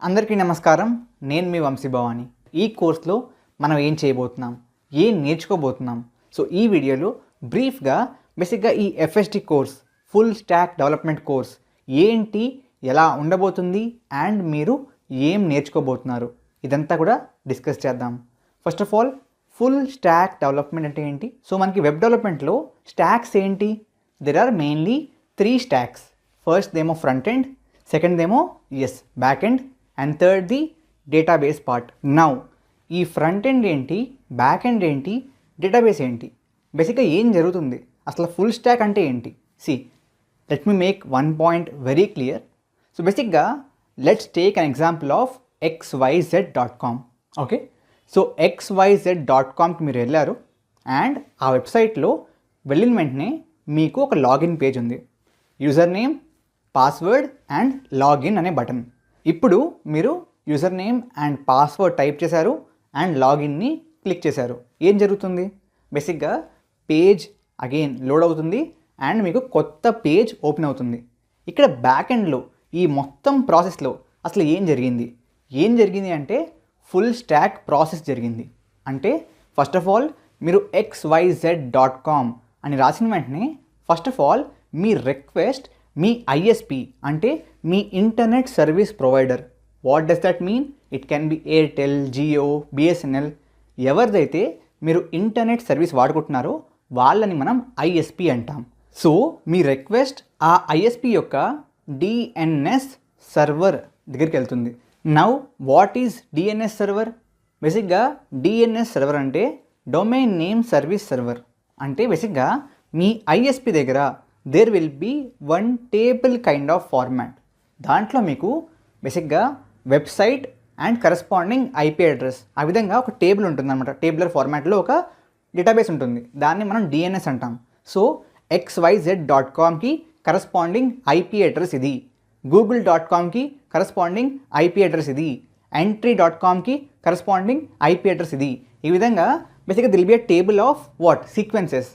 అందరికీ నమస్కారం. నేను మీ వంశీభవాని. ఈ కోర్స్లో మనం ఏం చేయబోతున్నాం, ఏం నేర్చుకోబోతున్నాం. సో ఈ వీడియోలో బ్రీఫ్గా బేసిక్గా ఈ FSD course, full stack development course ఏంటి, ఎలా ఉండబోతుంది అండ్ మీరు ఏం నేర్చుకోబోతున్నారు, ఇదంతా కూడా డిస్కస్ చేద్దాం. First of all, full stack development అంటే ఏంటి? సో మనకి వెబ్ డెవలప్మెంట్లో స్టాక్స్ ఏంటి? There are mainly 3 stacks. First దేమో ఫ్రంట్ ఎండ్, సెకండ్ దేమో back end and third the database part. Now ఈ ఫ్రంట్ ఎండ్ ఏంటి, బ్యాక్ ఎండ్ ఏంటి, డేటాబేస్ ఏంటి, బేసిక్గా ఏం జరుగుతుంది, అసలు ఫుల్ స్టాక్ అంటే ఏంటి? See, let me make one point very clear. So బేసిక్గా let's take an example of xyz.com. Okay, so xyz.comకి మీరు వెళ్ళారు అండ్ ఆ వెబ్సైట్లో వెళ్ళిన వెంటనే మీకు ఒక లాగిన్ పేజ్ ఉంది. User name, password and login అనే బటన్. ఇప్పుడు మీరు user name and password type చేశారు అండ్ లాగిన్ని క్లిక్ చేశారు. ఏం జరుగుతుంది? బేసిక్గా పేజ్ అగైన్ లోడ్ అవుతుంది అండ్ మీకు కొత్త పేజ్ ఓపెన్ అవుతుంది. ఇక్కడ బ్యాక్ ఎండ్లో ఈ మొత్తం ప్రాసెస్లో అసలు ఏం జరిగింది అంటే ఫుల్ స్టాక్ ప్రాసెస్ జరిగింది. అంటే ఫస్ట్ ఆఫ్ ఆల్ మీరు xyz.com అని రాసిన వెంటనే ఫస్ట్ ఆఫ్ ఆల్ మీ రిక్వెస్ట్ మీ ఐఎస్పి అంటే మీ internet service provider. What does that mean? It can be Airtel, Jio, BSNL, ఎవరిదైతే మీరు ఇంటర్నెట్ సర్వీస్ వాడుకుంటున్నారో వాళ్ళని మనం ఐఎస్పి అంటాం. సో మీ రిక్వెస్ట్ ఆ ఐఎస్పి యొక్క డిఎన్ఎస్ సర్వర్ దగ్గరికి వెళ్తుంది. Now what is DNS server? బేసిక్గా డిఎన్ఎస్ సర్వర్ అంటే డొమైన్ నేమ్ సర్వీస్ సర్వర్. అంటే బేసిక్గా మీ ఐఎస్పి దగ్గర there will be one table kind of format. దాంట్లో మీకు బేసిక్గా website and corresponding IP address, ఆ విధంగా ఒక టేబుల్ ఉంటుందన్నమాట. టేబులర్ ఫార్మాట్లో ఒక డేటాబేస్ ఉంటుంది, దాన్ని మనం డిఎన్ఎస్ అంటాం. సో xyz.comకి కరెస్పాండింగ్ ఐపీ అడ్రస్ ఇది, google.comకి కరెస్పాండింగ్ ఐపీ అడ్రస్ ఇది, entry.comకి కరెస్పాండింగ్ ఐపీ అడ్రస్ ఇది. ఈ విధంగా బేసిక్గా will be a table of what sequences,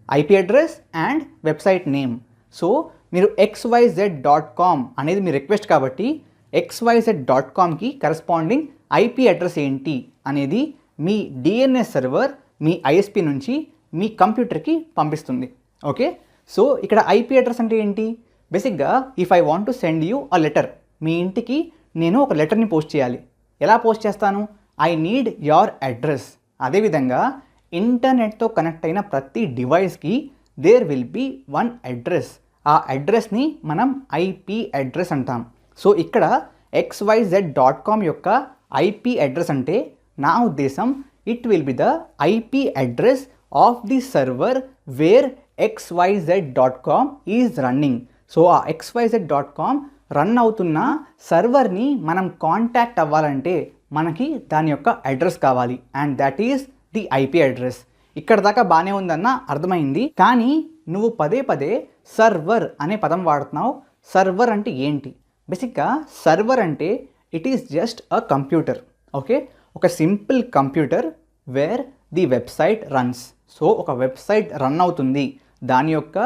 IP address and website name. So మీరు xyz.com అనేది మీ రిక్వెస్ట్ కాబట్టి xyz.comకి కరెస్పాండింగ్ ఐపీ అడ్రస్ ఏంటి అనేది మీ డిఎన్ఎస్ సర్వర్ మీ ఐఎస్పి నుంచి మీ కంప్యూటర్కి పంపిస్తుంది. ఓకే, సో ఇక్కడ ఐపీ అడ్రస్ అంటే ఏంటి? బేసిక్గా if I want to send you a letter, మీ ఇంటికి నేను ఒక లెటర్ని పోస్ట్ చేయాలి. ఎలా పోస్ట్ చేస్తాను? I need your address. అదేవిధంగా ఇంటర్నెట్తో కనెక్ట్ అయిన ప్రతి డివైస్కి there will be one address. ఆ అడ్రస్ని మనం ఐపీ అడ్రస్ అంటాం. సో ఇక్కడ xyz.com యొక్క ఐపీ అడ్రస్ అంటే నా ఉద్దేశం it will be the IP address of the server where xyz.com is running. So ఆ xyz.com రన్ అవుతున్న సర్వర్ని మనం కాంటాక్ట్ అవ్వాలంటే మనకి దాని యొక్క అడ్రస్ కావాలి and that is the IP address. ఇక్కడ దాకా బాగానే ఉందన్న అర్థమైంది, కానీ నువ్వు పదే పదే సర్వర్ అనే పదం వాడుతున్నావు. సర్వర్ అంటే ఏంటి? బేసిక్గా సర్వర్ అంటే it is just a computer. Okay, ఒక simple computer where the website runs. So ఒక వెబ్సైట్ రన్ అవుతుంది, దాని యొక్క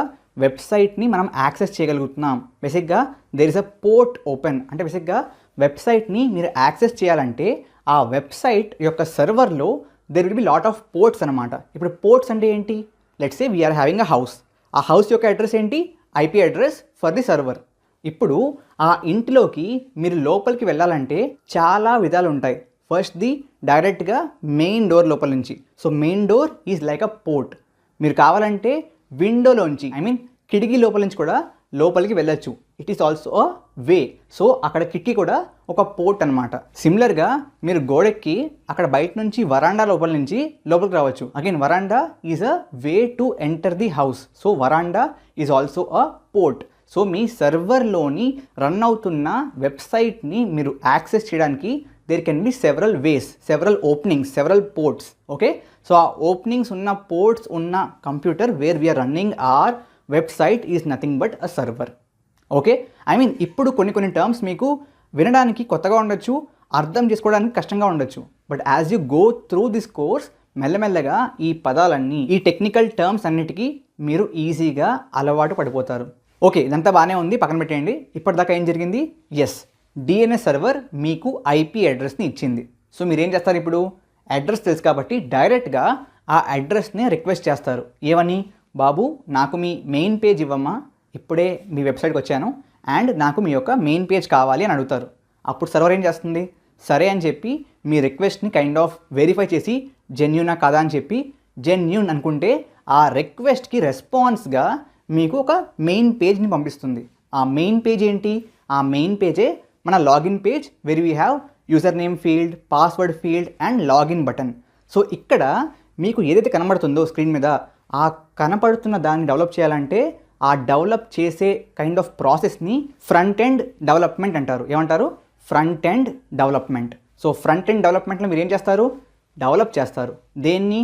వెబ్సైట్ని మనం యాక్సెస్ చేయగలుగుతున్నాం. బేసిక్గా there is a port open. అంటే బేసిక్గా వెబ్సైట్ని మీరు యాక్సెస్ చేయాలంటే ఆ వెబ్సైట్ యొక్క సర్వర్లో there will be lot of ports అనమాట. ఇప్పుడు పోర్ట్స్ అంటే ఏంటి? Let's say we are having a house. ఆ హౌస్ యొక్క అడ్రస్ ఏంటి? IP address for the server. ఇప్పుడు ఆ ఇంటిలోకి మీరు లోపలికి వెళ్ళాలంటే చాలా విధాలు ఉంటాయి. ఫస్ట్ ది డైరెక్ట్గా మెయిన్ డోర్ లోపల నుంచి. So main door is like a port. మీరు కావాలంటే విండోలోంచి, ఐ మీన్ కిటికీ లోపల నుంచి కూడా లోపలికి వెళ్ళొచ్చు. It is also a way. So అక్కడ కిటికీ కూడా ఒక పోర్ట్ అనమాట. సిమిలర్గా మీరు గోడెక్కి అక్కడ బయట నుంచి వరాండా లోపల నుంచి లోపలికి రావచ్చు. Again veranda is a way to enter the house. So veranda is also a port. So మీ సర్వర్లోని రన్ అవుతున్న వెబ్సైట్ని మీరు యాక్సెస్ చేయడానికి there can be several ways, several openings, several ports. Okay, so ఆ ఓపెనింగ్స్ ఉన్న పోర్ట్స్ ఉన్న computer where we are running our website is nothing but a server. Okay, I mean ఇప్పుడు కొన్ని టర్మ్స్ మీకు వినడానికి కొత్తగా ఉండొచ్చు, అర్థం చేసుకోవడానికి కష్టంగా ఉండొచ్చు. But as you go through this course మెల్లమెల్లగా ఈ పదాలన్నీ, ఈ టెక్నికల్ టర్మ్స్ అన్నిటికీ మీరు ఈజీగా అలవాటు పడిపోతారు. ఓకే, ఇదంతా బాగానే ఉంది, పక్కన పెట్టేయండి. ఇప్పటిదాకా ఏం జరిగింది? డిఎన్ఎస్ సర్వర్ మీకు ఐపీ అడ్రస్ని ఇచ్చింది. సో మీరు ఏం చేస్తారు, ఇప్పుడు అడ్రస్ తెలుసు కాబట్టి డైరెక్ట్గా ఆ అడ్రస్ని రిక్వెస్ట్ చేస్తారు. ఏమని, బాబు నాకు మీ మెయిన్ పేజ్ ఇవ్వమ్మా, ఇప్పుడే మీ వెబ్సైట్కి వచ్చాను అండ్ నాకు మీ యొక్క మెయిన్ పేజ్ కావాలి అని అడుగుతారు. అప్పుడు సర్వర్ ఏం చేస్తుంది, సరే అని చెప్పి మీ రిక్వెస్ట్ని కైండ్ ఆఫ్ వెరిఫై చేసి జెన్యూనా కాదా అని చెప్పి జెన్యూన్ అనుకుంటే ఆ రిక్వెస్ట్కి రెస్పాన్స్గా మీకు ఒక మెయిన్ పేజ్ని పంపిస్తుంది. ఆ మెయిన్ పేజ్ ఏంటి, ఆ మెయిన్ పేజే మన login page where we have user name field, password field and login button. So ఇక్కడ మీకు ఏదైతే కనబడుతుందో స్క్రీన్ మీద, ఆ కనపడుతున్న దాన్ని డెవలప్ చేయాలంటే ఆ డెవలప్ చేసే కైండ్ ఆఫ్ ప్రాసెస్ని ఫ్రంట్ ఎండ్ డెవలప్మెంట్ అంటారు. ఏమంటారు, front end development. So front end డెవలప్మెంట్లో మీరు ఏం చేస్తారు, డెవలప్ చేస్తారు. దేన్ని,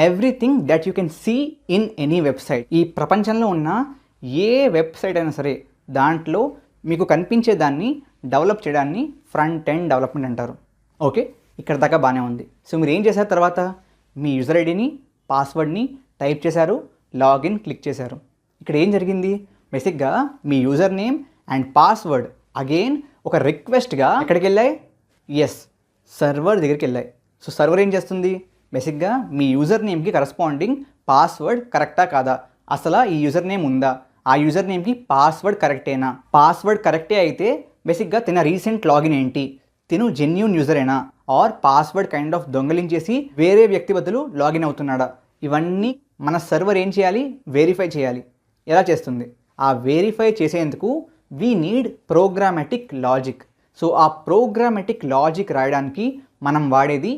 everything that you can see in any website. ఈ ప్రపంచంలో ఉన్న ఏ వెబ్సైట్ అయినా సరే దాంట్లో మీకు కనిపించే దాన్ని డెవలప్ చేయడాన్ని ఫ్రంట్ ఎండ్ డెవలప్మెంట్ అంటారు. ఓకే, ఇక్కడ దాకా బాగానే ఉంది. సో మీరు ఏం చేశారు, తర్వాత మీ యూజర్ ఐడిని, పాస్వర్డ్ని టైప్ చేశారు, లాగిన్ క్లిక్ చేశారు. ఇక్కడ ఏం జరిగింది, బేసిక్గా మీ user name and password again ఒక రిక్వెస్ట్గా ఎక్కడికి వెళ్ళాయి, ఎస్ సర్వర్ దగ్గరికి వెళ్ళాయి. సో సర్వర్ ఏం చేస్తుంది, బేసిక్గా మీ యూజర్ నేమ్కి కరస్పాండింగ్ పాస్వర్డ్ కరెక్టా కాదా, అసలు ఈ యూజర్ నేమ్ ఉందా, ఆ యూజర్ నేమ్కి పాస్వర్డ్ కరెక్టేనా, పాస్వర్డ్ కరెక్టే అయితే బేసిక్గా తిన రీసెంట్ లాగిన్ ఏంటి, తిను జెన్యూన్ యూజరేనా ఆర్ పాస్వర్డ్ కైండ్ ఆఫ్ దొంగలించేసి వేరే వ్యక్తి బదులు లాగిన్ అవుతున్నాడా, ఇవన్నీ మన సర్వర్ ఏం చేయాలి, వెరిఫై చేయాలి. ఎలా చేస్తుంది, ఆ వెరిఫై చేసేందుకు we need programmatic logic. So ఆ ప్రోగ్రామాటిక్ లాజిక్ రాయడానికి మనం వాడేది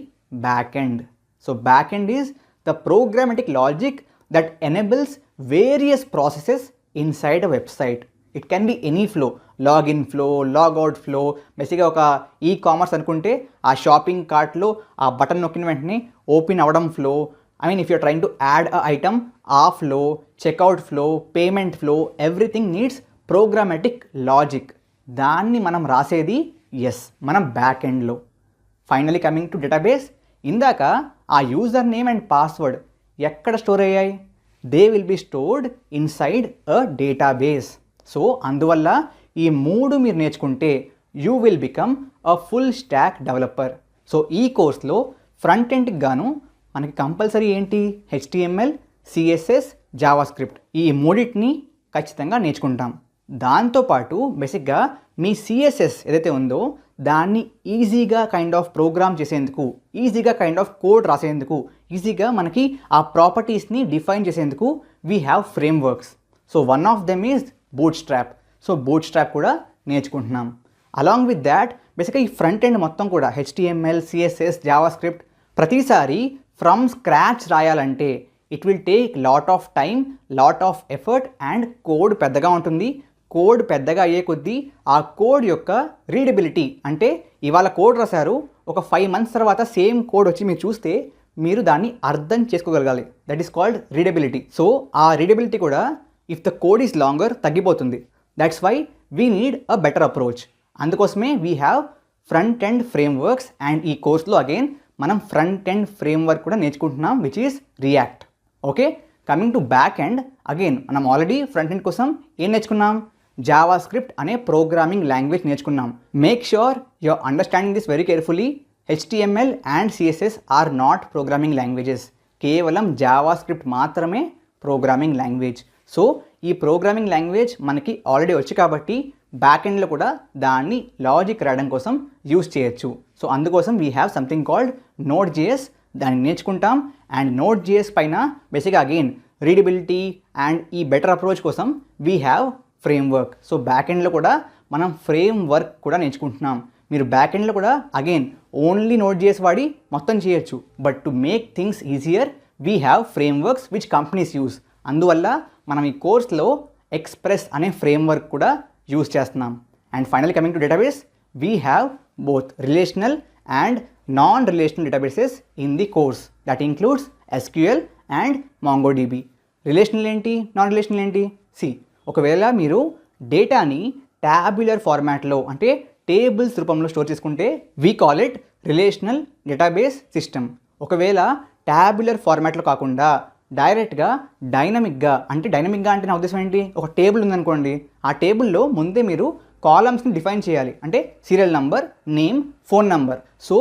back end. So back end is the programmatic logic that enables various processes inside a website. It can be any flow, login flow, logout flow. బేసిక్గా ఒక e commerce అనుకుంటే ఆ shopping కార్ట్లో ఆ button నొక్కిన వెంటనే ఓపెన్ అవ్వడం flow. I mean, if you're trying to add a item, ఆ flow, checkout flow, payment flow, everything needs programmatic logic. దాన్ని మనం రాసేది మనం బ్యాక్ ఎండ్లో. ఫైనలీ కమింగ్ టు డేటాబేస్, ఇందాక ఆ యూజర్ నేమ్ అండ్ పాస్వర్డ్ ఎక్కడ స్టోర్ అయ్యాయి, they will be stored inside a database. So అందువల్ల ఈ మూడు మీరు నేర్చుకుంటే you will become a full stack developer. So ఈ కోర్స్లో ఫ్రంట్ ఎండ్కి గాను మనకి కంపల్సరీ ఏంటి, HTML, CSS, జావాస్క్రిప్ట్, ఈ మూడింటిని ఖచ్చితంగా నేర్చుకుంటాం. దాంతోపాటు బేసిక్గా మీ CSS ఏదైతే ఉందో దాన్ని ఈజీగా కైండ్ ఆఫ్ ప్రోగ్రామ్ చేసేందుకు, ఈజీగా కైండ్ ఆఫ్ కోడ్ రాసేందుకు, ఈజీగా మనకి ఆ ప్రాపర్టీస్ని డిఫైన్ చేసేందుకు we have frameworks. So one of them is bootstrap. So bootstrap కూడా నేర్చుకుంటున్నాం. అలాంగ్ విత్ దాట్ బేసిక్గా ఈ ఫ్రంట్ ఎండ్ మొత్తం కూడా HTML, CSS, జావాస్క్రిప్ట్ ప్రతిసారి ఫ్రమ్ స్క్రాచ్ రాయాలంటే it will take lot of time, lot of effort and code పెద్దగా ఉంటుంది. కోడ్ పెద్దగా అయ్యే కొద్దీ ఆ కోడ్ యొక్క రీడబిలిటీ, అంటే ఇవాళ కోడ్ రాశారు, ఒక 5 months తర్వాత సేమ్ కోడ్ వచ్చి మీరు చూస్తే మీరు దాన్ని అర్థం చేసుకోగలగాలి. That is called readability. So ఆ రీడబిలిటీ కూడా if the code is longer తగ్గిపోతుంది. That's why we need a better approach. అందుకోసమే we have front end frameworks and ఈ కోర్స్లో అగైన్ మనం ఫ్రంట్ ఎండ్ ఫ్రేమ్వర్క్ కూడా నేర్చుకుంటున్నాం, which is React. Okay, coming to back end, again మనం already front end కోసం ఏం నేర్చుకున్నాం, జావాస్క్రిప్ట్ అనే ప్రోగ్రామింగ్ లాంగ్వేజ్ నేర్చుకున్నాం. Make sure you are understanding this very carefully. HTML and CSS are not programming languages. కేవలం JavaScript మాత్రమే programming language. So ఈ programming language మనకి ఆల్రెడీ వచ్చి కాబట్టి బ్యాక్ ఎండ్లో కూడా దాన్ని లాజిక్ రాయడం కోసం యూజ్ చేయొచ్చు. సో అందుకోసం we have something called Node.js, దాన్ని నేర్చుకుంటాం. అండ్ Node.js పైన బేసిక్గా అగైన్ రీడబిలిటీ అండ్ ఈ బెటర్ అప్రోచ్ కోసం we have framework. So back ఎండ్లో కూడా మనం ఫ్రేమ్వర్క్ కూడా నేర్చుకుంటున్నాం. మీరు బ్యాక్ ఎండ్లో కూడా అగైన్ ఓన్లీ Node.js వాడి మొత్తం చేయొచ్చు. But to make things easier we have frameworks which companies use. అందువల్ల మనం ఈ కోర్స్లో ఎక్స్ప్రెస్ అనే ఫ్రేమ్వర్క్ కూడా యూజ్ చేస్తున్నాం. And final coming to database, we have both relational and non relational databases in the course. That includes SQL and MongoDB. Relational ఏంటి, non relational ఏంటి? ఒకవేళ మీరు డేటాని ట్యాబ్యులర్ ఫార్మాట్లో అంటే టేబుల్స్ రూపంలో స్టోర్ చేసుకుంటే we call it relational database system. ఒకవేళ ట్యాబ్యులర్ ఫార్మాట్లో కాకుండా డైరెక్ట్గా డైనమిక్గా అంటే నా ఉద్దేశం ఏంటి, ఒక టేబుల్ ఉందనుకోండి, ఆ టేబుల్లో ముందే మీరు కాలమ్స్ని డిఫైన్ చేయాలి. అంటే serial number, name, phone number. So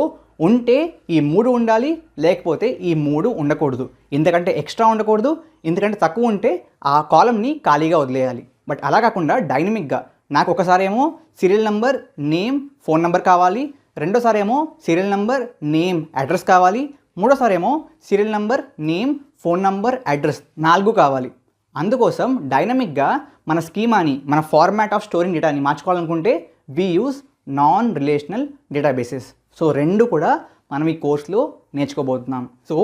ఉంటే ఈ 3 ఉండాలి, లేకపోతే ఈ 3 ఉండకూడదు. ఎందుకంటే ఎక్స్ట్రా ఉండకూడదు, ఎందుకంటే తక్కువ ఉంటే ఆ కాలమ్ని ఖాళీగా వదిలేయాలి. బట్ అలా కాకుండా డైనమిక్గా నాకు ఒకసారి ఏమో serial number, name, phone number కావాలి, రెండోసారి ఏమో సీరియల్ నంబర్, నేమ్, అడ్రస్ కావాలి, మూడోసారి ఏమో serial number, name, phone number, address 4 కావాలి. అందుకోసం డైనమిక్గా మన స్కీమాని, మన ఫార్మాట్ ఆఫ్ స్టోరింగ్ డేటాని మార్చుకోవాలనుకుంటే we use non relational databases. So 2 కూడా మనం ఈ కోర్స్లో నేర్చుకోబోతున్నాం. So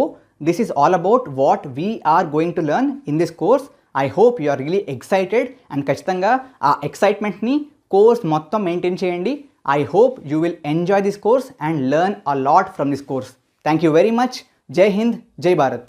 this is all about what we are going to learn in this course. I hope you are really excited and ఖచ్చితంగా ఆ ఎక్సైట్మెంట్ని కోర్స్ మొత్తం మెయింటైన్ చేయండి. I hope you will enjoy this course and learn a lot from this course. Thank you very much. Jai Hind, Jai Bharat.